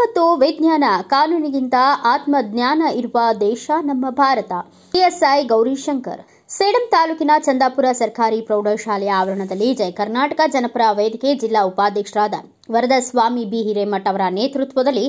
ಸಂಪತ್ತು ವಿಜ್ಞಾನ ಕಾನೂನಿಗಿಂತ ಆತ್ಮಜ್ಞಾನ ಇರುವ ದೇಶ ನಮ್ಮ ಭಾರತ. ಪಿಎಸ್ಐ ಗೌರಿಶಂಕರ್. ಸೇಡಂ ತಾಲೂಕಿನ ಚಂದಾಪುರ ಸರ್ಕಾರಿ ಪ್ರೌಢಶಾಲೆಯ ಆವರಣದಲ್ಲಿ ಜಯ ಕರ್ನಾಟಕ ಜನಪರ ವೇದಿಕೆ ಜಿಲ್ಲಾ ಉಪಾಧ್ಯಕ್ಷರಾದ ವರದಸ್ವಾಮಿ ಬಿ ಹಿರೇಮಠ್ ಅವರ ನೇತೃತ್ವದಲ್ಲಿ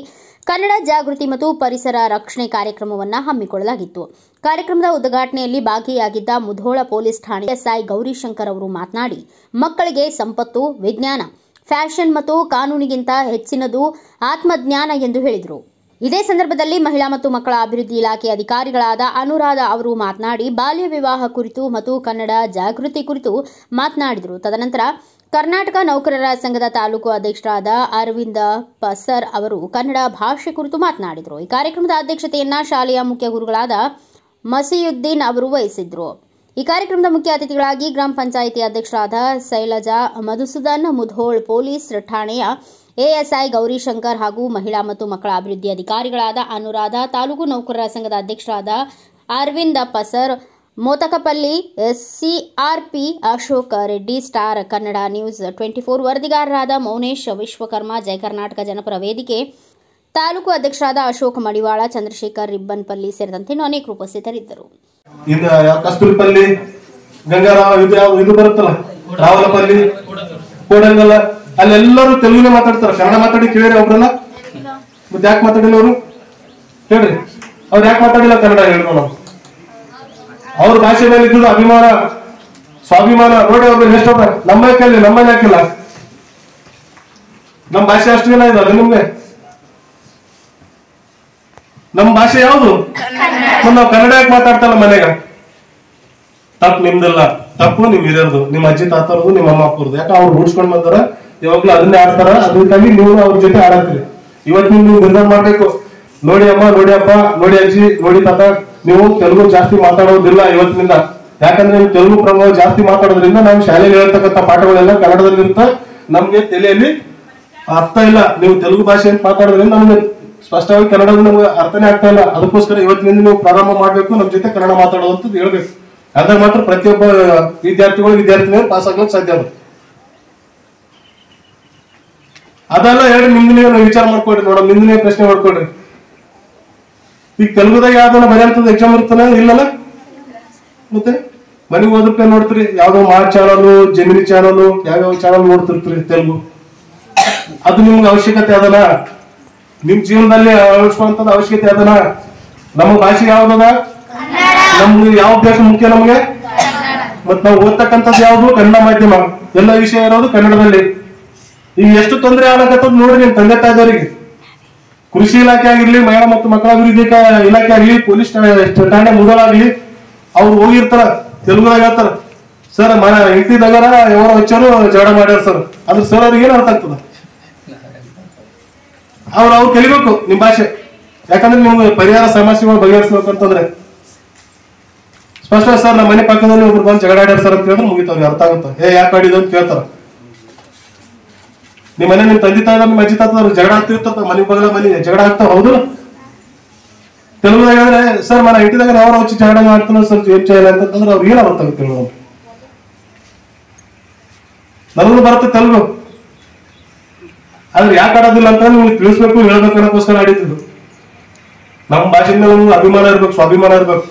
ಕನ್ನಡ ಜಾಗೃತಿ ಮತ್ತು ಪರಿಸರ ರಕ್ಷಣೆ ಕಾರ್ಯಕ್ರಮವನ್ನು ಹಮ್ಮಿಕೊಳ್ಳಲಾಗಿತ್ತು. ಕಾರ್ಯಕ್ರಮದ ಉದ್ಘಾಟನೆಯಲ್ಲಿ ಭಾಗಿಯಾಗಿದ್ದ ಮುಧೋಳ ಪೊಲೀಸ್ ಠಾಣೆ ಪಿಎಸ್ಐ ಗೌರಿಶಂಕರ್ ಅವರು ಮಾತನಾಡಿ, ಮಕ್ಕಳಿಗೆ ಸಂಪತ್ತು, ವಿಜ್ಞಾನ, ಫ್ಯಾಷನ್ ಮತ್ತು ಕಾನೂನಿಗಿಂತ ಹೆಚ್ಚಿನದು ಆತ್ಮಜ್ಞಾನ ಎಂದು ಹೇಳಿದರು. ಇದೇ ಸಂದರ್ಭದಲ್ಲಿ ಮಹಿಳಾ ಮತ್ತು ಮಕ್ಕಳ ಅಭಿವೃದ್ಧಿ ಇಲಾಖೆ ಅಧಿಕಾರಿಗಳಾದ ಅನುರಾಧ ಅವರು ಮಾತನಾಡಿ ಬಾಲ್ಯ ವಿವಾಹ ಕುರಿತು ಮತ್ತು ಕನ್ನಡ ಜಾಗೃತಿ ಕುರಿತು ಮಾತನಾಡಿದರು. ತದನಂತರ ಕರ್ನಾಟಕ ನೌಕರರ ಸಂಘದ ತಾಲೂಕು ಅಧ್ಯಕ್ಷರಾದ ಅರವಿಂದ ಪಸರ್ ಅವರು ಕನ್ನಡ ಭಾಷೆ ಕುರಿತು ಮಾತನಾಡಿದರು. ಈ ಕಾರ್ಯಕ್ರಮದ ಅಧ್ಯಕ್ಷತೆಯನ್ನ ಶಾಲೆಯ ಮುಖ್ಯ ಗುರುಗಳಾದ ಮಸೀಯುದ್ದೀನ್ ಅವರು ವಹಿಸಿದ್ರು. ಈ ಕಾರ್ಯಕ್ರಮದ ಮುಖ್ಯ ಅತಿಥಿಗಳಾಗಿ ಗ್ರಾಮ ಪಂಚಾಯಿತಿ ಅಧ್ಯಕ್ಷರಾದ ಶೈಲಜಾ ಮಧುಸೂದನ್, ಮುಧೋಳ್ ಪೊಲೀಸ್ ಠಾಣೆಯ ಎಎಸ್ಐ ಗೌರಿಶಂಕರ್ ಹಾಗೂ ಮಹಿಳಾ ಮತ್ತು ಮಕ್ಕಳ ಅಭಿವೃದ್ಧಿ ಅಧಿಕಾರಿಗಳಾದ ಅನುರಾಧ, ತಾಲೂಕು ನೌಕರರ ಸಂಘದ ಅಧ್ಯಕ್ಷರಾದ Arvind Pasar, Mothakapalli CRP Ashok Reddy, star Kannada news 24 ವರದಿಗಾರರಾದ ಮೌನೇಶ್ ವಿಶ್ವಕರ್ಮ, ಜಯ ಕರ್ನಾಟಕ ಜನಪರ ವೇದಿಕೆ ತಾಲೂಕು ಅಧ್ಯಕ್ಷರಾದ ಅಶೋಕ್ ಮಡಿವಾಳ, ಚಂದ್ರಶೇಖರ್ ರಿಬ್ಬನ್ಪಲ್ಲಿ ಸೇರಿದಂತೆ ಅನೇಕರು ಉಪಸ್ಥಿತರಿದ್ದರು. ಕಸ್ತೂರಿಪಲ್ಲಿ, ಗಂಗಾರಾವ್, ಇದು ಬರುತ್ತಲ್ಲ, ರಾವಲಪಲ್ಲಿ, ಕೋಡಂಗಲ್ಲ, ಅಲ್ಲೆಲ್ಲರೂ ತೆಲುಗಿನ ಮಾತಾಡ್ತಾರ. ಕನ್ನಡ ಮಾತಾಡಿ ಕೇಳಿರಿ ಒಬ್ರಲ್ಲ? ಮತ್ತೆ ಯಾಕೆ ಮಾತಾಡಿಲ್ಲ ಅವರು? ಹೇಳ್ರಿ, ಅವ್ರು ಯಾಕೆ ಮಾತಾಡಿಲ್ಲ ಕನ್ನಡ? ಹೇಳ್ರು ನಾವು ಅವ್ರ ಭಾಷೆ ಮೇಲೆ ಇದ್ದು ಅಭಿಮಾನ, ಸ್ವಾಭಿಮಾನ ನೋಡಿ ಅವ್ರಿಗೆ ಎಷ್ಟೊಬ್ಬ ನಮ್ಮ ಯಾಕೆ ನಮ್ಮಲ್ಲಿ ಯಾಕಿಲ್ಲ? ನಮ್ಮ ಭಾಷೆ ಅಷ್ಟು ಜನ ಇದಾವೆ ನಿಮ್ಗೆ? ನಮ್ಮ ಭಾಷೆ ಯಾವುದು? ನಾವು ಕನ್ನಡ ಯಾಕೆ ಮಾತಾಡ್ತಲ್ಲ ಮನೆಗ? ತಪ್ಪು ನಿಮ್ದಲ್ಲ, ತಪ್ಪು ನಿಮ್ ಹಿರಿಯರ್ದು, ನಿಮ್ಮ ಅಜ್ಜಿ ತಾತರದು, ನಿಮ್ಮ ಅಮ್ಮ ಅಪ್ಪರದು. ಯಾಕೆ ಅವ್ರು ರೂಢಿಸ್ಕೊಂಡ್ ಬಂದಾರ, ಯಾವಾಗ್ಲೂ ಅದನ್ನೇ ಆಡ್ತಾರ. ಅದಕ್ಕಾಗಿ ನೀವು ಅವ್ರ ಜೊತೆ ಆಡತ್ತೀರಿ. ಇವತ್ತು ನೀವು ನಿರ್ಧಾರ ಮಾಡ್ಬೇಕು, ನೋಡಿ ಅಮ್ಮ, ನೋಡಿ ಅಪ್ಪ, ನೋಡಿ ಅಜ್ಜಿ, ನೋಡಿ ತಾತ, ನೀವು ತೆಲುಗು ಜಾಸ್ತಿ ಮಾತಾಡೋದಿಲ್ಲ ಇವತ್ತಿನಿಂದ. ಯಾಕಂದ್ರೆ ನೀವು ತೆಲುಗು ಪ್ರಭಾವ ಜಾಸ್ತಿ ಮಾತಾಡೋದ್ರಿಂದ ನಾವು ಶಾಲೆಯಲ್ಲಿ ಹೇಳ್ತಕ್ಕಂಥ ಪಾಠಗಳೆಲ್ಲ ಕನ್ನಡದಲ್ಲಿ ಇರ್ತ, ನಮ್ಗೆ ತಲೆಯಲ್ಲಿ ಅರ್ಥ ಇಲ್ಲ. ನೀವು ತೆಲುಗು ಭಾಷೆ ಅಂತ ಮಾತಾಡೋದ್ರಿಂದ ನಮ್ಗೆ ಸ್ಪಷ್ಟವಾಗಿ ಕನ್ನಡದ ನಮ್ಗೆ ಅರ್ಥನೇ ಆಗ್ತಾ ಇಲ್ಲ. ಅದಕ್ಕೋಸ್ಕರ ಇವತ್ತಿನಿಂದ ನೀವು ಪ್ರಾರಂಭ ಮಾಡ್ಬೇಕು, ನಮ್ ಜೊತೆ ಕನ್ನಡ ಮಾತಾಡೋದಂತ ಹೇಳ್ಬೇಕು. ಅದಾಗ ಮಾತ್ರ ಪ್ರತಿಯೊಬ್ಬ ವಿದ್ಯಾರ್ಥಿನಿಯರು ಪಾಸ್ ಆಗ್ಲಿಕ್ಕೆ ಸಾಧ್ಯ ಆಗುತ್ತೆ. ಅದೆಲ್ಲ ಹೇಳಿ ನಿಮ್ದನೇ ವಿಚಾರ ಮಾಡ್ಕೊಡ್ರಿ. ನೋಡ, ನಿಮ್ದನೇ ಪ್ರಶ್ನೆ ಮಾಡ್ಕೊಡ್ರಿ. ಈಗ ತೆಲುಗುದಾಗ ಯಾವ್ದನ್ನ ಬರೆಯಂತದ್ದು ಎಕ್ಸಾಮ್ ಇರ್ತಾನೆ ಇಲ್ಲಲ್ಲ? ಮತ್ತೆ ಮನೆಗೆ ಹೋದಕ್ಕೆ ನೋಡ್ತೀರಿ, ಯಾವ್ದೋ ಮಾಡ್ ಚಾನಲ್, ಜಮಿನಿ ಚಾನಲ್, ಯಾವ್ಯಾವ ಚಾನಲ್ ನೋಡ್ತಿರ್ತೀರಿ ತೆಲುಗು. ಅದು ನಿಮ್ಗೆ ಅವಶ್ಯಕತೆ ಅದಲ್ಲ? ನಿಮ್ ಜೀವನದಲ್ಲಿ ಅಳವಡಿಸುವಂತದ್ದು ಅವಶ್ಯಕತೆ ಅದಲ್ಲ? ನಮ್ಮ ಭಾಷೆ ಯಾವ್ದದ? ನಮ್ಗೆ ಯಾವ ಭಾಷೆ ಮುಖ್ಯ ನಮ್ಗೆ? ಮತ್ ನಾವು ಓದ್ತಕ್ಕಂಥದ್ದು ಯಾವ್ದು? ಕನ್ನಡ ಮಾಧ್ಯಮ. ಎಲ್ಲ ವಿಷಯ ಇರೋದು ಕನ್ನಡದಲ್ಲಿ. ಈಗ ಎಷ್ಟು ತೊಂದರೆ ಆಗತ್ತದ ನೋಡ್ರಿ ನಿಮ್ ತಂದೆ ತಾಯಿದವರಿಗೆ. ಕೃಷಿ ಇಲಾಖೆ ಆಗಿರ್ಲಿ, ಮಹಿಳಾ ಮತ್ತು ಮಕ್ಕಳ ಅಭಿವೃದ್ಧಿ ಇಲಾಖೆ ಆಗ್ಲಿ, ಪೊಲೀಸ್ ಠಾಣೆ ಮುದಲಾಗ್ಲಿ, ಅವ್ರು ಹೋಗಿರ್ತಾರ, ತೆಲುಗುದಾಗ ಹೇಳ್ತಾರ, ಸರ್ ಇಂಟಿ ನಗರ ఎవరో వచ్చారు ಜಗಳ ಮಾಡ್ಯಾರ ಸರ್. ಅದ್ರ ಸರ್ ಅವ್ರಿಗೆ ಏನ್ ಅರ್ಥ ಆಗ್ತದ? ಅವ್ರು ಕಲಿಬೇಕು ನಿಮ್ ಭಾಷೆ. ಯಾಕಂದ್ರೆ ನಿಮ್ಗೆ ಪರಿಹಾರ ಸಮಸ್ಯೆಗಳು ಬಗೆಹರಿಸ್ಬೇಕಂತಂದ್ರೆ ಸ್ಪಷ್ಟ, ಸರ್ ನಮ್ಮ ಮನೆ ಪಕ್ಕದಲ್ಲಿ ಒಬ್ರು ಬಂದು ಜಗಳ ಆಡ್ಯಾರ ಸರ್ ಅಂತ ಹೇಳಿದ್ರೆ ಮುಗಿತವ್ರಿಗೆ ಅರ್ಥ ಆಗುತ್ತೆ. ಯಾಕೆ ಆಡಿದ್ರು ಅಂತ ಕೇಳ್ತಾರ. ನಿಮ್ಮ ಮನೆ ನಿಮ್ ತಂದೆ ತಾಯಿ ನಿಮ್ಮ ಅಜ್ಜಿ ತಾತವ್ರು ಜಗಳ ಆಗ್ತಿರ್ತಾರ, ಮನೆ ಬಗಲ ಮನೆ ಜಗಳ ಆಗ್ತಾವ. ಹೌದು, ತೆಲುಗುದಾಗ ಹೇಳಿದ್ರೆ ಸರ್ ಮನ ಇಂಟಿದಾಗ ಅವ್ರ ಹಚ್ಚಿ ಜಗಳ ಮಾಡ್ತಾನ ಸ್ವಲ್ಪ ಏನ್ చేయಲ್ಲ ಅಂತಂದ್ರೆ ಅವ್ರಿಗೆ ಏನ್ ಅರ್ಥ ಆಗುತ್ತೆ? ನನಗೂ ಬರುತ್ತೆ ತೆಲುಗು, ಆದ್ರೆ ಯಾಕೆ ಆಡೋದಿಲ್ಲ ಅಂತ ನಿಮ್ಗೆ ತಿಳಿಸ್ಬೇಕು, ಹೇಳ್ಬೇಕು ಅನ್ನೋಕ್ಕೋಸ್ಕರ ಆಡಿದ್ದು. ನಮ್ಮ ಭಾಷೆಯಿಂದ ನಮ್ಗೆ ಅಭಿಮಾನ ಇರ್ಬೇಕು, ಸ್ವಾಭಿಮಾನ ಇರ್ಬೇಕು.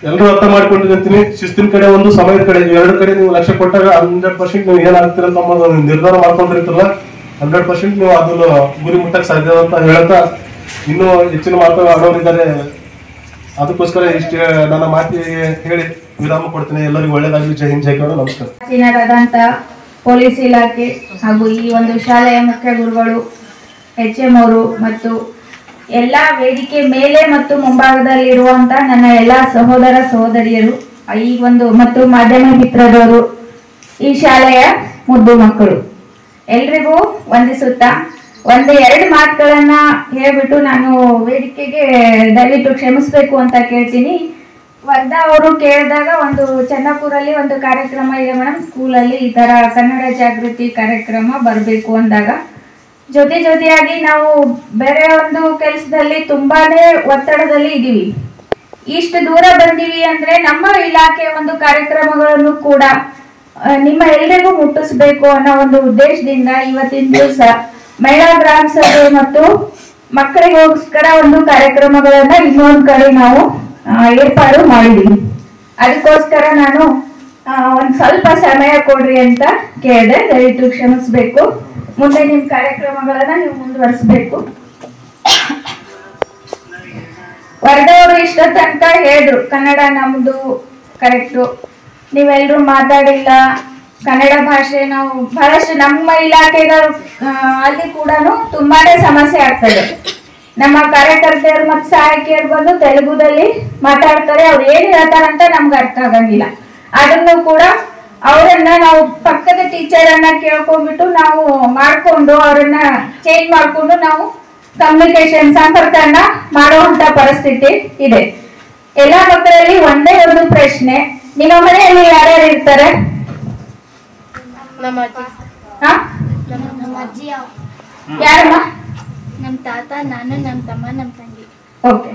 ಎಲ್ಲರೂ ಅರ್ಥ ಮಾಡ್ಕೊಂಡಿರ್ತೀನಿ. ಶಿಸ್ತಿನ ಕಡೆ ಒಂದು, ಸಮಯದ ಕಡೆ, ಎರಡು ಕಡೆ ನೀವು ಲಕ್ಷ್ಯ ಕೊಟ್ಟಾಗ 100% ನೀವು ಏನಾಗ್ತೀರ ಅಂತ ನಿರ್ಧಾರ ಮಾಡ್ಕೊಂಡಿರ್ತಿರಲ್ಲ, 100% ನೀವು ಅದನ್ನು ಗುರಿ ಮುಟ್ಟಕ್ಕೆ ಸಾಧ್ಯ ಅಂತ ಹೇಳ್ತಾ, ಇನ್ನೂ ಹೆಚ್ಚಿನ ಮಾತು ಆಡೋರಿದ್ದಾರೆ. ಅದಕ್ಕೋಸ್ಕರ ಇಷ್ಟ ನನ್ನ ಮಾತಿಗೆ ಹೇಳಿ ವಿರಾಮ ಕೊಡ್ತೀನಿ. ಎಲ್ಲರಿಗೂ ಒಳ್ಳೇದಾಗಲಿ. ಜೈ ಹಿಂದ್, ಜೈ ಕನ್ನಡ. ನಮಸ್ಕಾರ. ಪೊಲೀಸ್ ಇಲಾಖೆ ಹಾಗೂ ಈ ಒಂದು ಶಾಲೆಯ ಮುಖ್ಯ ಗುರುಗಳು, HM ಅವರು ಮತ್ತು ಎಲ್ಲ ವೇದಿಕೆ ಮೇಲೆ ಮತ್ತು ಮುಂಭಾಗದಲ್ಲಿರುವಂತ ನನ್ನ ಎಲ್ಲ ಸಹೋದರ ಸಹೋದರಿಯರು, ಈ ಒಂದು ಮತ್ತು ಮಾಧ್ಯಮ ಮಿತ್ರದವರು, ಈ ಶಾಲೆಯ ಮುದ್ದು ಮಕ್ಕಳು, ಎಲ್ರಿಗೂ ವಂದಿಸುತ್ತಾ ಎರಡು ಮಾತುಗಳನ್ನ ಹೇಳ್ಬಿಟ್ಟು ನಾನು ವೇದಿಕೆಗೆ ದಯವಿಟ್ಟು ಕ್ಷಮಿಸಬೇಕು ಅಂತ ಕೇಳ್ತೀನಿ. ವರ್ಧಾ ಅವರು ಕೇಳಿದಾಗ ಒಂದು ಚಂದಾಪುರಲ್ಲಿ ಒಂದು ಕಾರ್ಯಕ್ರಮ ಇದೆ ಮೇಡಮ್, ಸ್ಕೂಲಲ್ಲಿ ಈ ತರ ಕನ್ನಡ ಜಾಗೃತಿ ಕಾರ್ಯಕ್ರಮ ಬರಬೇಕು ಅಂದಾಗ ಜೊತೆಯಾಗಿ ನಾವು ಬೇರೆ ಒಂದು ಕೆಲಸದಲ್ಲಿ ತುಂಬಾನೇ ಒತ್ತಡದಲ್ಲಿ ಇದೀವಿ. ಇಷ್ಟು ದೂರ ಬಂದಿವಿ ಅಂದ್ರೆ ನಮ್ಮ ಇಲಾಖೆ ಒಂದು ಕಾರ್ಯಕ್ರಮಗಳನ್ನು ಕೂಡ ನಿಮ್ಮ ಎಲ್ರಿಗೂ ಮುಟ್ಟಿಸ್ಬೇಕು ಅನ್ನೋ ಒಂದು ಉದ್ದೇಶದಿಂದ ಇವತ್ತಿನ ದಿವಸ ಮಹಿಳಾ ಗ್ರಾಮ ಸಭೆ ಮತ್ತು ಮಕ್ಕಳಿಗೋಸ್ಕರ ಒಂದು ಕಾರ್ಯಕ್ರಮಗಳನ್ನ ಇನ್ನೊಂದು ಕಡೆ ನಾವು ಏರ್ಪಾಡು ಮಾಡಿದೀವಿ. ಅದಕ್ಕೋಸ್ಕರ ನಾನು ಒಂದ್ ಸ್ವಲ್ಪ ಸಮಯ ಕೊಡ್ರಿ ಅಂತ ಕೇಳಿದೆ. ದಯವಿಟ್ಟು ಕ್ಷಮಿಸ್ಬೇಕು. ಮುಂದೆ ನಿಮ್ ಕಾರ್ಯಕ್ರಮಗಳನ್ನ ನೀವು ಮುಂದುವರಿಸಬೇಕು. ವರ್ಗವರು ಇಷ್ಟ ತನಕ ಹೇಳಿದ್ರು ಕನ್ನಡ ನಮ್ದು ಕರೆಕ್ಟು, ನೀವೆಲ್ರೂ ಮಾತಾಡಿಲ್ಲ ಕನ್ನಡ ಭಾಷೆ. ನಾವು ಬಹಳಷ್ಟು ನಮ್ಮ ಇಲಾಖೆಗಳು ಅಲ್ಲಿ ಕೂಡ ತುಂಬಾನೇ ಸಮಸ್ಯೆ ಆಗ್ತದೆ. ನಮ್ಮ ಕಾರ್ಯಕರ್ತೆಯರು ಮತ್ತು ಸಹಾಯಕಿಯರು ಬಂದು ತೆಲುಗುದಲ್ಲಿ ಮಾತಾಡ್ತಾರೆ, ಅವ್ರು ಏನ್ ಹೇಳ್ತಾರಂತ ನಮ್ಗೆ ಅರ್ಥ ಆಗಂಗಿಲ್ಲ. ಅದನ್ನು ಕೂಡ ಅವರನ್ನ ನಾವು ಪಕ್ಕದ ಟೀಚರ್ ಅನ್ನ ಕೇಳ್ಕೊಂಡ್ಬಿಟ್ಟು ನಾವು ಮಾಡ್ಕೊಂಡು ಅವರನ್ನ ಚೇಂಜ್ ಮಾಡ್ಕೊಂಡು ನಾವು ಕಮ್ಯುನಿಕೇಶನ್ ಸಂಪರ್ಕನ ಮಾಡುವಂತ ಪರಿಸ್ಥಿತಿ ಇದೆ. ಎಲ್ಲಾ ಮಕ್ಕಳಲ್ಲಿ ಒಂದೇ ಒಂದು ಪ್ರಶ್ನೆ, ನಿಮ್ಮ ಮನೆಯಲ್ಲಿ ಯಾರ್ಯಾರು ಇರ್ತಾರೆ? ಯಾರಮ್ಮ? ನಮ್ ತಾತ, ನಾನು, ನಮ್ ತಮ್ಮ, ನಮ್ ತಂಗಿ. ಓಕೆ.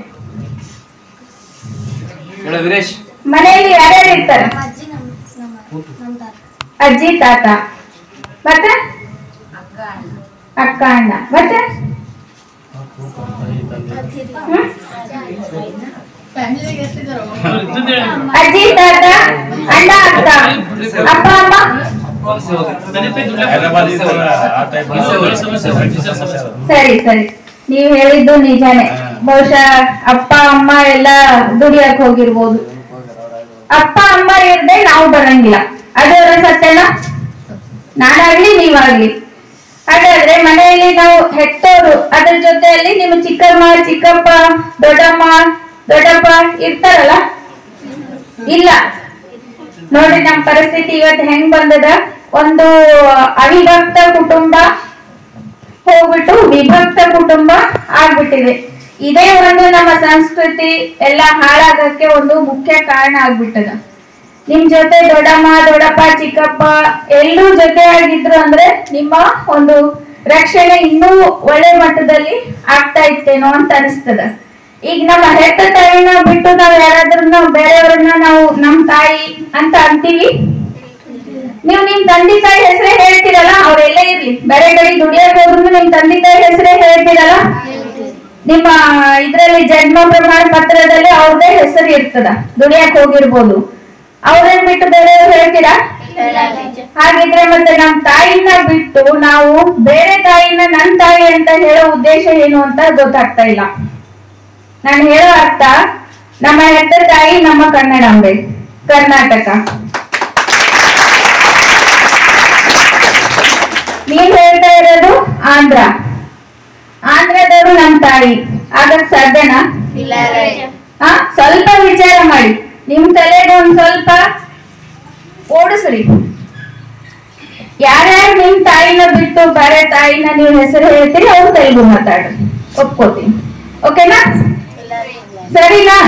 ಮನೆಯಲ್ಲಿ ಯಾರ್ಯಾರು ಇರ್ತಾರೆ? ಅಜ್ಜಿ, ತಾತ, ಮತ್ತೆ ಅಕ್ಕ, ಅಣ್ಣ, ಮತ್ತೆ ಅಜ್ಜಿ, ತಾತ, ಅಣ್ಣ, ಅಕ್ಕ, ಅಪ್ಪ, ಅಮ್ಮ. ಸರಿ ಸರಿ, ನೀವ್ ಹೇಳಿದ್ದು ನಿಜಾನೇ. ಬಹುಶಃ ಅಪ್ಪ ಅಮ್ಮ ಎಲ್ಲ ದುಡಿಯಕ್ ಹೋಗಿರ್ಬೋದು. ಅಪ್ಪ ಅಮ್ಮ ಇರದೆ ನಾವು ಬರಂಗಿಲ್ಲ, ಅದರ ಸತ್ಯನ? ನಾನಾಗ್ಲಿ ನೀವಾಗ್ಲಿ. ಹಾಗಾದ್ರೆ ಮನೆಯಲ್ಲಿ ನಾವು ಹೆತ್ತೋರು, ಅದ್ರ ಜೊತೆಯಲ್ಲಿ ನಿಮ್ಮ ಚಿಕ್ಕಮ್ಮ, ಚಿಕ್ಕಪ್ಪ, ದೊಡ್ಡಮ್ಮ, ದೊಡ್ಡಪ್ಪ ಇರ್ತಾರಲ್ಲ? ಇಲ್ಲ. ನೋಡ್ರಿ ನಮ್ ಪರಿಸ್ಥಿತಿ ಇವತ್ತು ಹೆಂಗ್ ಬಂದದ. ಒಂದು ಅವಿಭಕ್ತ ಕುಟುಂಬ ಹೋಗ್ಬಿಟ್ಟು ವಿಭಕ್ತ ಕುಟುಂಬ ಆಗ್ಬಿಟ್ಟಿದೆ. ಇದೇ ಒಂದು ನಮ್ಮ ಸಂಸ್ಕೃತಿ ಎಲ್ಲ ಹಾಳಾಗಕ್ಕೆ ಒಂದು ಮುಖ್ಯ ಕಾರಣ ಆಗ್ಬಿಟ್ಟದ. ನಿಮ್ ಜೊತೆ ದೊಡ್ಡಮ್ಮ, ದೊಡ್ಡಪ್ಪ, ಚಿಕ್ಕಪ್ಪ ಎಲ್ಲರೂ ಜೊತೆಯಾಗಿದ್ರು ಅಂದ್ರೆ ನಿಮ್ಮ ಒಂದು ರಕ್ಷಣೆ ಇನ್ನೂ ಒಳ್ಳೆ ಮಟ್ಟದಲ್ಲಿ ಆಗ್ತಾ ಇತ್ತೇನೋ ಅಂತ ಅನಿಸ್ತದ. ಈಗ ನಮ್ಮ ಹೆತ್ತ ತಾಯಿನ ಬಿಟ್ಟು ನಾವ್ ಯಾರಾದ್ರೂ ಬೇರೆಯವ್ರನ್ನ ನಾವು ನಮ್ ತಾಯಿ ಅಂತ ಅಂತೀವಿ. ನೀವು ನಿಮ್ ತಂದೆ ತಾಯಿ ಹೆಸರೇ ಹೇಳ್ತೀರಲ್ಲ, ಅವ್ರೆಲ್ಲೇ ಇರ್ಲಿ, ಬೇರೆ ಕಡೆ ದುಡಿಯಕ್ ಹೋದ್ರು ನಿಮ್ ತಂದೆ ತಾಯಿ ಹೆಸರೇ ಹೇಳ್ತೀರಲ್ಲ. ನಿಮ್ಮ ಇದ್ರಲ್ಲಿ ಜನ್ಮ ಪ್ರಮಾಣ ಪತ್ರದಲ್ಲಿ ಅವ್ರದೇ ಹೆಸರು ಇರ್ತದ, ದುಡಿಯಕ್ ಹೋಗಿರ್ಬೋದು. ಅವ್ರನ್ನ ಬಿಟ್ಟು ಬೇರೆಯವ್ರು ಹೇಳ್ತೀರಾ? ಹಾಗಿದ್ರೆ ಮತ್ತೆ ನಮ್ ತಾಯಿನ ಬಿಟ್ಟು ನಾವು ಬೇರೆ ತಾಯಿನ ನನ್ ತಾಯಿ ಅಂತ ಹೇಳೋ ಉದ್ದೇಶ ಏನು ಅಂತ ಗೊತ್ತಾಗ್ತಾ ಇಲ್ಲ. ನಾನು ಹೇಳೋ ಅರ್ಥ, ನಮ್ಮ ಹೆತ್ತ ತಾಯಿ ನಮ್ಮ ಕನ್ನಡಾಂಬೆ, ಕರ್ನಾಟಕ. ನೀವ್ ಹೇಳ್ತಾ ಇರೋದು ಆಂಧ್ರ. ಆಂಧ್ರದವರು ನಮ್ ತಾಯಿ ಆಗಕ್ ಸಾಧ್ಯನಾ? ಸ್ವಲ್ಪ ವಿಚಾರ ಮಾಡಿ, ನಿಮ್ ತಲೆಗೆ ಒಂದ್ ಸ್ವಲ್ಪ ಓಡಿಸ್ರಿ. ಯಾರ್ಯಾರು ನಿಮ್ ತಾಯಿನ ಬಿಟ್ಟು ಬೇರೆ ತಾಯಿನ ನೀವು ಹೆಸರು ಹೇಳ್ತೀರಿ ಅವ್ರು ತೆಲುಗು ಮಾತಾಡ್ರಿ, ಒಪ್ಕೋತೀನಿ. ಓಕೆನಾ? ಸರಿನಾ?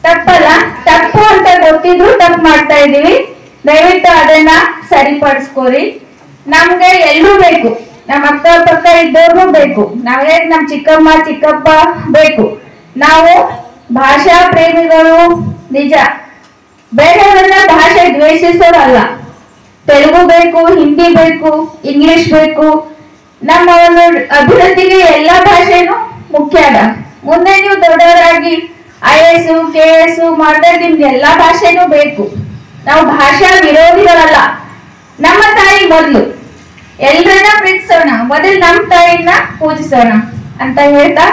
ತಪ್ಪಲ್ಲ? ತಪ್ಪು ಅಂತ ಗೊತ್ತಿದ್ರು ತಪ್ಪು ಮಾಡ್ತಾ ಇದೀವಿ. ದಯವಿಟ್ಟು ಅದನ್ನ ಸರಿಪಡಿಸ್ಕೋರಿ. ನಮ್ಗೆ ಎಲ್ಲರೂ ಬೇಕು, ನಮ್ಮ ಅಕ್ಕ ಪಕ್ಕ ಇದ್ದವ್ರು ಬೇಕು, ನಾವೇ ನಮ್ ಚಿಕ್ಕಮ್ಮ ಚಿಕ್ಕಪ್ಪ ಬೇಕು. ನಾವು ಭಾಷಾ ಪ್ರೇಮಿಗಳು ನಿಜ, ಬೇರೆಯವರನ್ನ ಭಾಷೆ ದ್ವೇಷಿಸೋರಲ್ಲ. ತೆಲುಗು ಬೇಕು, ಹಿಂದಿ ಬೇಕು, ಇಂಗ್ಲಿಷ್ ಬೇಕು. ನಮ್ಮ ಒಂದು ಅಭಿವೃದ್ಧಿಗೆ ಎಲ್ಲಾ ಭಾಷೆನೂ ಮುಖ್ಯ ಅದ. ಮುಂದೆ ನೀವು ದೊಡ್ಡವರಾಗಿ IAS KS ಮಾಡಿದ್ರೆ ನಿಮ್ಗೆ ಎಲ್ಲಾ ಭಾಷೆನೂ ಬೇಕು. ನಾವು ಭಾಷಾ ವಿರೋಧಿಗಳಲ್ಲ. ನಮ್ಮ ತಾಯಿ ಮೊದಲು, ಎಲ್ರನ್ನ ಪ್ರೀತಿಸೋಣ, ಮೊದಲು ನಮ್ಮ ತಾಯಿನ ಪೂಜಿಸೋಣ ಅಂತ ಹೇಳ್ತಾ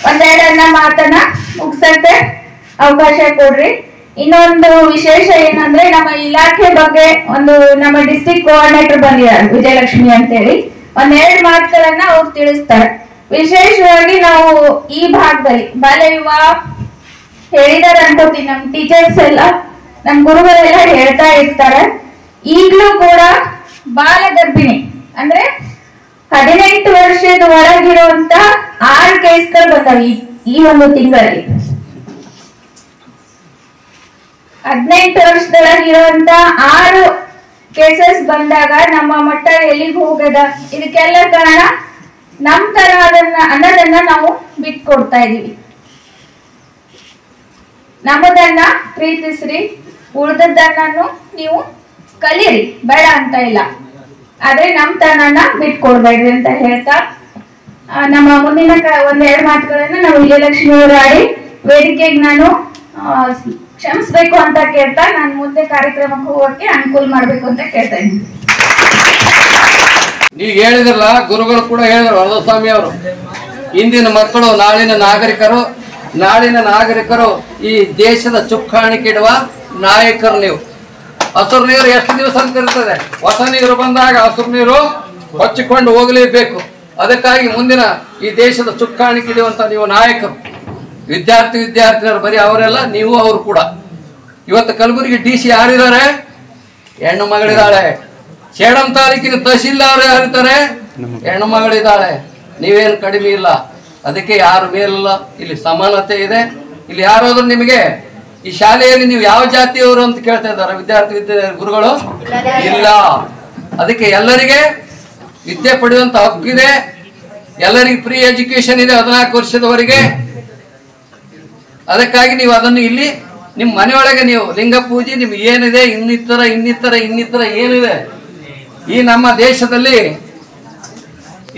ಒಂದೆರಡನ್ನ ಮಾತನ್ನ ಮುಗಿಸಕ್ಕೆ ಅವಕಾಶ ಕೊಡ್ರಿ. ಇನ್ನೊಂದು ವಿಶೇಷ ಏನಂದ್ರೆ, ನಮ್ಮ ಇಲಾಖೆ ಬಗ್ಗೆ ಒಂದು ನಮ್ಮ ಡಿಸ್ಟ್ರಿಕ್ಟ್ ಕೋಆರ್ಡಿನೇಟರ್ ಬಂದಿದ್ದಾರೆ, ವಿಜಯಲಕ್ಷ್ಮಿ ಅಂತೇಳಿ. ಒಂದೆರಡು ಮಾತುಗಳನ್ನ ಅವ್ರು ತಿಳಿಸ್ತಾರೆ. ವಿಶೇಷವಾಗಿ ನಾವು ಈ ಭಾಗದಲ್ಲಿ ಬಾಲ್ಯ ವಿವಾಹ ಹೇಳಿದಾರೆ ಅನ್ಕೋತೀನಿ. ನಮ್ ಟೀಚರ್ಸ್ ಎಲ್ಲ, ನಮ್ ಗುರುಗಳೆಲ್ಲ ಹೇಳ್ತಾ ಇರ್ತಾರೆ. ಈಗ್ಲೂ ಕೂಡ ಬಾಲ ಗರ್ಭಿಣಿ ಅಂದ್ರೆ 18 ವರ್ಷದ ಒಳಗಿರುವಂತ 6 ಕೇಸ್ಗಳು ಬಂದವು ಈ ಒಂದು ತಿಂಗಳಲ್ಲಿ. 18 ವರ್ಷದೊಳಗಿರುವಂತ 6 ಕೇಸಸ್ ಬಂದಾಗ ನಮ್ಮ ಮಟ್ಟ ಎಲ್ಲಿಗೆ ಹೋಗದ? ಇದಕ್ಕೆಲ್ಲ ಕಾರಣ ನಮ್ ತರ ಅನ್ನೋದನ್ನ ನಾವು ಬಿಟ್ಕೊಡ್ತಾ ಇದೀವಿ. ನಮ್ಮದನ್ನ ಪ್ರೀತಿಸ್ರಿ, ಉಳಿದದ್ದನ್ನು ನೀವು ಕಲೀರಿ, ಬೇಡ ಅಂತ ಇಲ್ಲ, ಆದ್ರೆ ನಮ್ ತನನ ಬಿಟ್ಕೊಡ್ಬೇಡ್ರಿ ಅಂತ ಹೇಳ್ತಾ ನಮ್ಮ ಮುಂದಿನ ಒಂದೆರಡು ಮಾತುಗಳನ್ನ ನಾವು ವಿಜಯಲಕ್ಷ್ಮಿ ಅವರು ಆಡಿ ವೇದಿಕೆಗೆ ನಾನು ಕ್ಷಮಿಸ್ಬೇಕು ಅಂತ ಕೇಳ್ತಾ ನಾನು ಮುಂದೆ ಕಾರ್ಯಕ್ರಮಕ್ಕೆ ಹೋಗಕ್ಕೆ ಅನುಕೂಲ ಮಾಡ್ಬೇಕು ಅಂತ ಕೇಳ್ತಾ ಇದ್ದೀನಿ. ನೀವು ಹೇಳಿದ್ರಲ್ಲ, ಗುರುಗಳು ಕೂಡ ಹೇಳಿದ್ರು, ವರದಸ್ವಾಮಿ ಅವರು, ಇಂದಿನ ಮಕ್ಕಳು ನಾಳಿನ ನಾಗರಿಕರು ಈ ದೇಶದ ಚುಕ್ಕಾಣಿಕಿಡುವ ನಾಯಕರು. ನೀವು ಹಸಿರು ನೀರು ಎಷ್ಟು ದಿವಸ ಅಂತ ಇರ್ತದೆ, ಹೊಸ ನೀರು ಬಂದಾಗ ಹಸಿರು ನೀರು ಹೊಚ್ಚಿಕೊಂಡು ಹೋಗಲೇಬೇಕು. ಅದಕ್ಕಾಗಿ ಮುಂದಿನ ಈ ದೇಶದ ಚುಕ್ಕಾಣಿಕಿಡುವಂತ ನೀವು ನಾಯಕರು, ವಿದ್ಯಾರ್ಥಿನಿಯರು, ಬರೀ ಅವರೆಲ್ಲ, ನೀವು ಅವರು ಕೂಡ. ಇವತ್ತು ಕಲಬುರಗಿ DC ಯಾರಿದ್ದಾರೆ? ಹೆಣ್ಣು ಮಗಳಿದ್ದಾಳೆ. ಸೇಡಂ ತಾಲೂಕಿನ ತಹಶೀಲ್ದಾರ್ ಯಾರಿದ್ದಾರೆ? ಹೆಣ್ಣು ಮಗಳಿದ್ದಾಳೆ. ನೀವೇನು ಕಡಿಮೆ ಇಲ್ಲ, ಅದಕ್ಕೆ ಯಾರು ಮೇಲಿಲ್ಲ. ಇಲ್ಲಿ ಸಮಾನತೆ ಇದೆ. ಇಲ್ಲಿ ಯಾರಾದ್ರೂ ನಿಮಗೆ ಈ ಶಾಲೆಯಲ್ಲಿ ನೀವು ಯಾವ ಜಾತಿಯವರು ಅಂತ ಕೇಳ್ತಾ ಇದ್ದಾರೆ ವಿದ್ಯಾರ್ಥಿ ಗುರುಗಳು? ಇಲ್ಲ. ಅದಕ್ಕೆ ಎಲ್ಲರಿಗೆ ವಿದ್ಯೆ ಪಡೆಯುವಂತ ಹಕ್ಕಿದೆ. ಎಲ್ಲರಿಗೆ ಫ್ರೀ ಎಜುಕೇಶನ್ ಇದೆ 14 ವರ್ಷದವರೆಗೆ. ಅದಕ್ಕಾಗಿ ನೀವು ಅದನ್ನು ಇಲ್ಲಿ ನಿಮ್ಮ ಮನೆಯೊಳಗೆ ನೀವು ಲಿಂಗ ಪೂಜೆ ನಿಮ್ಗೆ ಏನಿದೆ, ಇನ್ನಿತರ ಏನಿದೆ ಈ ನಮ್ಮ ದೇಶದಲ್ಲಿ,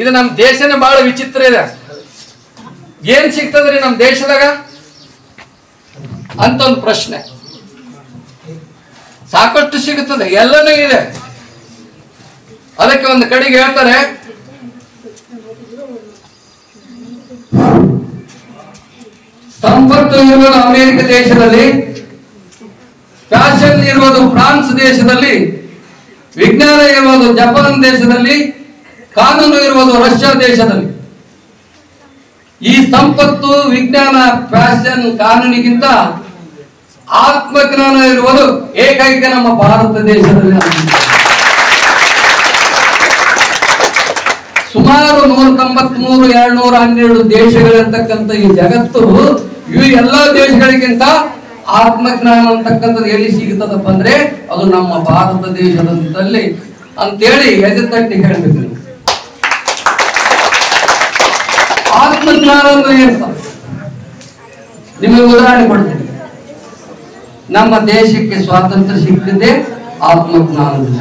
ಇದು ನಮ್ಮ ದೇಶನೇ ಬಹಳ ವಿಚಿತ್ರ ಇದೆ. ಏನ್ ಸಿಗ್ತದ್ರಿ ನಮ್ಮ ದೇಶದಾಗ ಅಂತ ಒಂದು ಪ್ರಶ್ನೆ. ಸಾಕಷ್ಟು ಸಿಗುತ್ತದೆ, ಎಲ್ಲನೂ ಇದೆ. ಅದಕ್ಕೆ ಒಂದು ಕಡೆಗೆ ಹೇಳ್ತಾರೆ, ಸಂಪತ್ತು ಇರುವುದು ಅಮೆರಿಕ ದೇಶದಲ್ಲಿ, ಫ್ಯಾಷನ್ ಇರುವುದು ಫ್ರಾನ್ಸ್ ದೇಶದಲ್ಲಿ, ವಿಜ್ಞಾನ ಇರುವುದು ಜಪಾನ್ ದೇಶದಲ್ಲಿ, ಕಾನೂನು ಇರುವುದು ರಷ್ಯಾ ದೇಶದಲ್ಲಿ. ಈ ಸಂಪತ್ತು, ವಿಜ್ಞಾನ, ಫ್ಯಾಷನ್, ಕಾನೂನಿಗಿಂತ ಆತ್ಮಜ್ಞಾನ ಇರುವುದು ಏಕೈಕ ನಮ್ಮ ಭಾರತ ದೇಶದಲ್ಲಿ. ಸುಮಾರು 193, 212 ದೇಶಗಳಿರ್ತಕ್ಕಂಥ ಈ ಜಗತ್ತು, ಇವು ಎಲ್ಲಾ ದೇಶಗಳಿಗಿಂತ ಆತ್ಮಜ್ಞಾನ ಅಂತಕ್ಕಂಥದ್ದು ಎಲ್ಲಿ ಸಿಗುತ್ತದಪ್ಪ ಅಂದ್ರೆ ಅದು ನಮ್ಮ ಭಾರತ ದೇಶದಲ್ಲಿ ಅಂತೇಳಿ ಎದೆ ತಟ್ಟಿ ಹೇಳ್ಬೇಕು. ಆತ್ಮಜ್ಞಾನ ಅಂದ್ರೆ ಏನು? ನಿಮಗೆ ಉದಾಹರಣೆ ಕೊಡ್ತೀನಿ. ನಮ್ಮ ದೇಶಕ್ಕೆ ಸ್ವಾತಂತ್ರ್ಯ ಸಿಕ್ಕಿದೆ ಆತ್ಮಜ್ಞಾನದಿಂದ,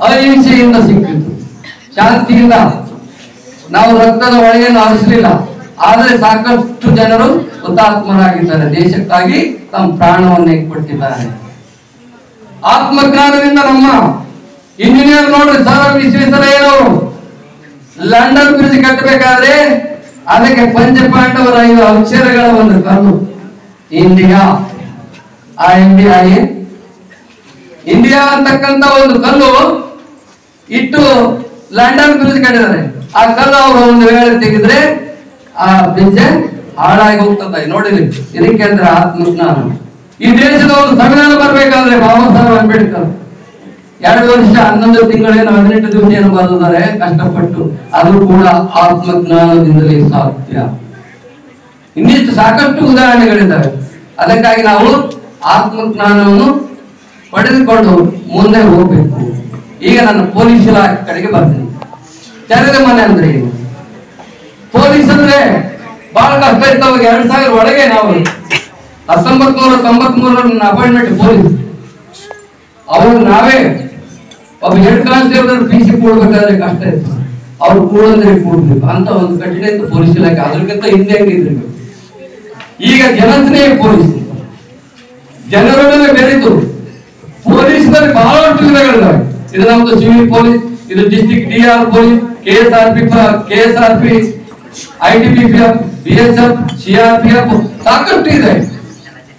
ಅಹಿಂಸೆಯಿಂದ ಸಿಕ್ಕಿತ್ತು, ಶಾಂತಿಯಿಂದ. ನಾವು ರಕ್ತದ ಒಳಗೇನು ಹರಿಸಲಿಲ್ಲ, ಆದರೆ ಸಾಕಷ್ಟು ಜನರು ಹುತಾತ್ಮರಾಗಿದ್ದಾರೆ, ದೇಶಕ್ಕಾಗಿ ತಮ್ಮ ಪ್ರಾಣವನ್ನೇ ಕೊಟ್ಟಿದ್ದಾರೆ. ಆತ್ಮಜ್ಞಾನದಿಂದ ನಮ್ಮ ಇಂಜಿನಿಯರ್ ನೋಡ್ರಿ, ಸರ್ ವಿಶ್ವೇಶ್ವರಯ್ಯನವರು ಲಂಡನ್ ಬ್ರಿಡ್ಜ್ ಕಟ್ಟಬೇಕಾದ್ರೆ ಅದಕ್ಕೆ ಪಂಚಪಾಂಡವರ 5 ಅಕ್ಷರಗಳ ಒಂದು ಕಲ್ಲು ಇಂಡಿಯಾ, ಇಂಡಿಯಾ ಅಂತಕ್ಕಂಥ ಒಂದು ಕಲ್ಲು ಇಟ್ಟು ಲಂಡನ್ ಬ್ರಿಡ್ಜ್ ಕಟ್ಟಿದ್ದಾರೆ. ಆ ಕಲ್ಲು ಅವರು ಒಂದು ವೇಳೆ ತೆಗೆದ್ರೆ ಆ ಬ್ರಿಡ್ಜ್ ಹಾಳಾಗಿ ಹೋಗ್ತದೆ. ನೋಡಿರಿ, ಇದಕ್ಕೆ ಅಂದ್ರೆ ಆತ್ಮಜ್ಞಾನ. ಈ ದೇಶದ ಒಂದು ಸಂವಿಧಾನ ಬರ್ಬೇಕಾದ್ರೆ ಬಾಬಾ ಸಾಹೇಬ್ ಅಂಬೇಡ್ಕರ್ 2 ವರ್ಷ 11 ತಿಂಗಳೇನು 18 ದಿವಸ ಏನು ಬರೆದಿದ್ದಾರೆ ಕಷ್ಟಪಟ್ಟು. ಅದು ಕೂಡ ಆತ್ಮಜ್ಞಾನದಿಂದಲೇ ಸಾಧ್ಯ. ಇನ್ನಿಷ್ಟು ಸಾಕಷ್ಟು ಉದಾಹರಣೆಗಳಿದ್ದಾವೆ. ಅದಕ್ಕಾಗಿ ನಾವು ಆತ್ಮಜ್ಞಾನವನ್ನು ಪಡೆದುಕೊಂಡು ಮುಂದೆ ಹೋಗ್ಬೇಕು. ಈಗ ನಾನು ಪೊಲೀಸ್ ಇಲಾಖೆ ಕಡೆಗೆ ಬರ್ತೀನಿ. ತೆರೆದ ಮನೆ ಅಂದ್ರೆ ಏನು? ಪೊಲೀಸ್ ಅಂದ್ರೆ ಬಹಳ ಕಷ್ಟ ಇರ್ತಾವ. 2000 ಒಳಗೆ ನಾವು 1993 ಅಪಾಯಿಂಟ್ಮೆಂಟ್ ಪೊಲೀಸ್. ಅವ್ರು ನಾವೇ ಒಬ್ಬ ಹೆಡ್ ಕಾನ್ಸ್ಟೇಬಲ್ PC ಕೊಡ್ಬೇಕಾದ್ರೆ ಕಷ್ಟ ಇತ್ತು. ಅವ್ರು ಕೂಡಂದ್ರೆ ಕೂಡ್ಬೇಕು ಅಂತ ಒಂದು ಕಠಿಣ ಇತ್ತು ಪೊಲೀಸ್ ಇಲಾಖೆ. ಅದ್ರಕ್ಕಿಂತ ಹಿಂದೆ ಹೆಂಗಿದ್ರು. ಈಗ ಜನಸ್ನೇಹಿ ಪೊಲೀಸ್, ಜನರೊಡನೆ ಬೆರೆತು ಪೊಲೀಸ್ನಲ್ಲಿ ಬಹಳಷ್ಟು ವಿಧಗಳಿದ್ದಾವೆ. ಇದು ನಮ್ದು ಸಿವಿಲ್ ಪೊಲೀಸ್, ಇದು district DR police, KSRP, ITBPF, BSF, CRPF, ಸಾಕಷ್ಟು ಇದೆ.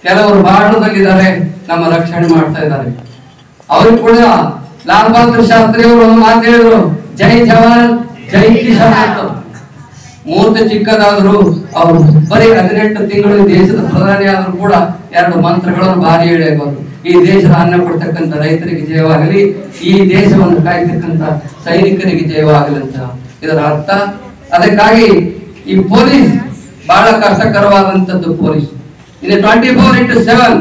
ಕೆಲವರು ಬಾರ್ಡರ್ದಲ್ಲಿದ್ದಾರೆ, ನಮ್ಮ ರಕ್ಷಣೆ ಮಾಡ್ತಾ ಇದ್ದಾರೆ. ಅವರು ಕೂಡ ಲಾಲ್ ಬಹದ್ದೂರ್ ಶಾಸ್ತ್ರಿ ಅವರು ಒಂದು ಮಾತು ಹೇಳಿದ್ರು, ಜೈ ಜವಾನ್ ಜೈ ಕಿಸಾನ್ ಅಂತ. ಮೂರ್ತಿ ಚಿಕ್ಕದಾದ್ರು ಅವರು ಬರೀ 18 ತಿಂಗಳು ದೇಶದ ಪ್ರಧಾನಿ ಆದ್ರೂ ಕೂಡ 2 ಮಂತ್ರಗಳನ್ನು ಭಾರಿ ಹೇಳಿದ್ರು. ಈ ದೇಶದ ಅನ್ನ ಕೊಡ್ತಕ್ಕಂಥ ರೈತರಿಗೆ ಜಯವಾಗಲಿ, ಈ ದೇಶವನ್ನು ಕಾಯ್ತಕ್ಕಂಥ ಸೈನಿಕರಿಗೆ ಜಯವಾಗಲಿ ಅಂತ ಇದರ ಅರ್ಥ. ಅದಕ್ಕಾಗಿ ಈ ಪೊಲೀಸ್ ಬಹಳ ಕಷ್ಟಕರವಾದಂತದ್ದು. ಪೊಲೀಸ್ ಇದು 24/7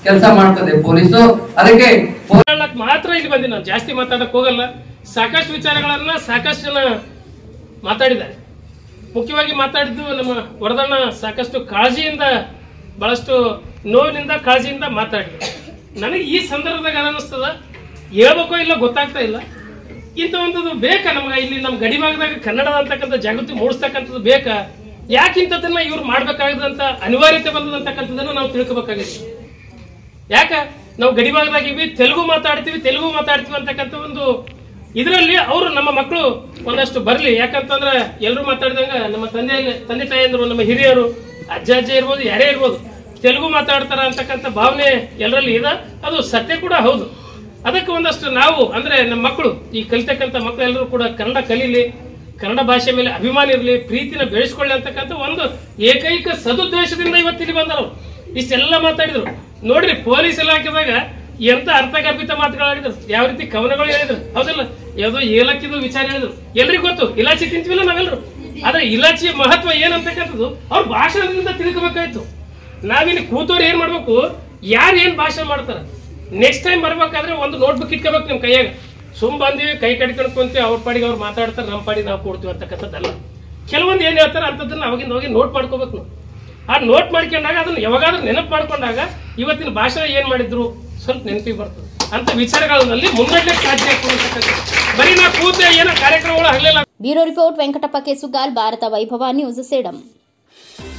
ಕೆಲಸ ಮಾಡ್ತದೆ ಪೊಲೀಸು. ಅದಕ್ಕೆ ಮಾತ್ರ ಇಲ್ಲಿ ಬಂದಿ, ನಾನು ಜಾಸ್ತಿ ಮಾತಾಡಕ್ ಹೋಗಲ್ಲ. ಸಾಕಷ್ಟು ವಿಚಾರಗಳನ್ನ ಸಾಕಷ್ಟು ಜನ ಮಾತಾಡಿದ್ದಾರೆ. ಮುಖ್ಯವಾಗಿ ಮಾತಾಡಿದ್ದು ನಮ್ಮ ವರದಣ್ಣ ಸಾಕಷ್ಟು ಕಾಳಜಿಯಿಂದ, ಬಹಳಷ್ಟು ನೋವಿನಿಂದ ಕಾಳಜಿಯಿಂದ ಮಾತಾಡಿದ್ರು. ನನಗೆ ಈ ಸಂದರ್ಭದಾಗ ಅನಿಸ್ತದ, ಹೇಳ್ಬೇಕೋ ಇಲ್ಲ ಗೊತ್ತಾಗ್ತಾ ಇಲ್ಲ. ಇಂಥವಂಥದ್ದು ಬೇಕಾ ನಮ್ಗೆ? ಇಲ್ಲಿ ನಮ್ಮ ಗಡಿ ಭಾಗದಾಗ ಕನ್ನಡದ ಅಂತಕ್ಕಂಥ ಜಾಗೃತಿ ಮೂಡಿಸ್ತಕ್ಕಂಥದ್ದು ಬೇಕಾ? ಯಾಕಿಂಥದನ್ನ ಇವ್ರು ಮಾಡ್ಬೇಕಾಗದಂತ ಅನಿವಾರ್ಯತೆ ಬಂದದಂತಕ್ಕಂಥದ್ದನ್ನ ನಾವು ತಿಳ್ಕೊಬೇಕಾಗಿದೆ. ಯಾಕ ನಾವು ಗಡಿ ಭಾಗದಾಗಿವಿ, ತೆಲುಗು ಮಾತಾಡ್ತೀವಿ ಅಂತಕ್ಕಂಥ ಒಂದು ಇದರಲ್ಲಿ ಅವರು ನಮ್ಮ ಮಕ್ಕಳು ಒಂದಷ್ಟು ಬರ್ಲಿ. ಯಾಕಂತಂದ್ರೆ ಎಲ್ಲರೂ ಮಾತಾಡಿದಂಗ ನಮ್ಮ ತಂದೆ ತಾಯಿಯಂದ್ರು, ನಮ್ಮ ಹಿರಿಯರು, ಅಜ್ಜ ಇರ್ಬೋದು, ಯಾರೇ ಇರ್ಬೋದು, ತೆಲುಗು ಮಾತಾಡ್ತಾರ ಅಂತಕ್ಕಂಥ ಭಾವನೆ ಎಲ್ಲರಲ್ಲಿ ಇದೆ. ಅದು ಸತ್ಯ ಕೂಡ ಹೌದು. ಅದಕ್ಕೆ ಒಂದಷ್ಟು ನಾವು ಅಂದ್ರೆ ನಮ್ಮ ಮಕ್ಕಳು, ಈ ಕಲಿತಕ್ಕಂಥ ಮಕ್ಕಳು ಎಲ್ಲರೂ ಕೂಡ ಕನ್ನಡ ಕಲೀಲಿ, ಕನ್ನಡ ಭಾಷೆ ಮೇಲೆ ಅಭಿಮಾನ ಇರಲಿ, ಪ್ರೀತಿನ ಬೆಳೆಸ್ಕೊಳ್ಳಿ ಅಂತಕ್ಕಂಥ ಒಂದು ಏಕೈಕ ಸದುದ್ದೇಶದಿಂದ ಇವತ್ತಿಲ್ಲಿ ಬಂದವರು. ಇಷ್ಟೆಲ್ಲ ಮಾತಾಡಿದ್ರು ನೋಡ್ರಿ. ಪೊಲೀಸ್ ಇಲಾಖೆದಾಗ ಎಂತ ಅರ್ಥಗರ್ಭಿತ ಮಾತುಗಳಾಡಿದ್ರು, ಯಾವ ರೀತಿ ಕವನಗಳು ಹೇಳಿದ್ರು, ಹೌದಲ್ಲ? ಯಾವುದೋ ಏಲಕ್ಕಿದು ವಿಚಾರ ಹೇಳಿದ್ರು. ಎಲ್ರಿಗೂ ಗೊತ್ತು, ಇಲಾಚಿ ತಿಂತೀವಿಲ್ಲ ನಾವೆಲ್ಲರೂ. ಆದ್ರೆ ಇಲಾಚಿಯ ಮಹತ್ವ ಏನಂತಕ್ಕಂಥದ್ದು ಅವ್ರ ಭಾಷಣದಿಂದ ತಿಳ್ಕೋಬೇಕಾಯ್ತು. ನಾವಿಲ್ಲಿ ಕೂತವ್ರು ಏನ್ ಮಾಡ್ಬೇಕು, ಯಾರು ಏನ್ ಭಾಷಣ ಮಾಡ್ತಾರ, ನೆಕ್ಸ್ಟ್ ಟೈಮ್ ಬರ್ಬೇಕಾದ್ರೆ ಒಂದು ನೋಟ್ಬುಕ್ ಇಟ್ಕೋಬೇಕು ನಿಮ್ ಕೈಯಾಗ. ಬಂದಿವಿ ಕೈ ಕಡ್ಕೊಂಡು ಕುಂತೀವಿ, ಅವ್ರ ಪಾಡಿಗೆ ಅವ್ರು ಮಾತಾಡ್ತಾರೆ, ನಮ್ಮ ಪಾಡಿಗೆ ನಾವು ಕೊಡ್ತೀವಿ ಅಂತಕ್ಕಂಥದ್ದಲ್ಲ. ಕೆಲವೊಂದು ಏನ್ ಹೇಳ್ತಾರೆ ಅಂತದನ್ನ ಅವಾಗಿಂದ ಹೋಗಿ ನೋಟ್ ಮಾಡ್ಕೋಬೇಕು ನಾವು. ಆ ನೋಟ್ ಮಾಡ್ಕೊಂಡಾಗ ಅದನ್ನ ಯಾವಾಗಾದ್ರೂ ನೆನಪು ಮಾಡ್ಕೊಂಡಾಗ ಇವತ್ತಿನ ಭಾಷಣ ಏನ್ ಮಾಡಿದ್ರು ಸ್ವಲ್ಪ ನೆನಪಿಗೆ ಬರ್ತದೆ ಅಂತ ವಿಚಾರಗಳಲ್ಲಿ ಮುನ್ನಡೆಯಕ್ಕೆ ಸಾಧ್ಯ ಆಗ್ತದೆ. ಬರೀ ನಾ ಕೂತ ಏನೋ ಕಾರ್ಯಕ್ರಮಗಳು ಆಗಲಿಲ್ಲ. ಬ್ಯೂರೋ ರಿಪೋರ್ಟ್ ವೆಂಕಟಪ್ಪ ಕೆಸುಗಾಲ್, ಭಾರತ ವೈಭವ news, Sedam.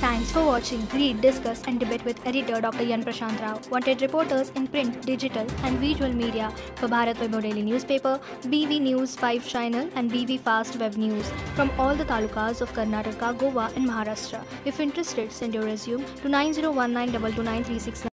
Thanks for watching. Read, discuss and debate with editor Dr. Yan Prashant Rao. Wanted reporters in print, digital and visual media for Bharat Vaibhav Daily Newspaper, BV News 5 Channel and BV Fast Web News from all the talukas of Karnataka, Goa and Maharashtra. If interested, send your resume to 9019229369.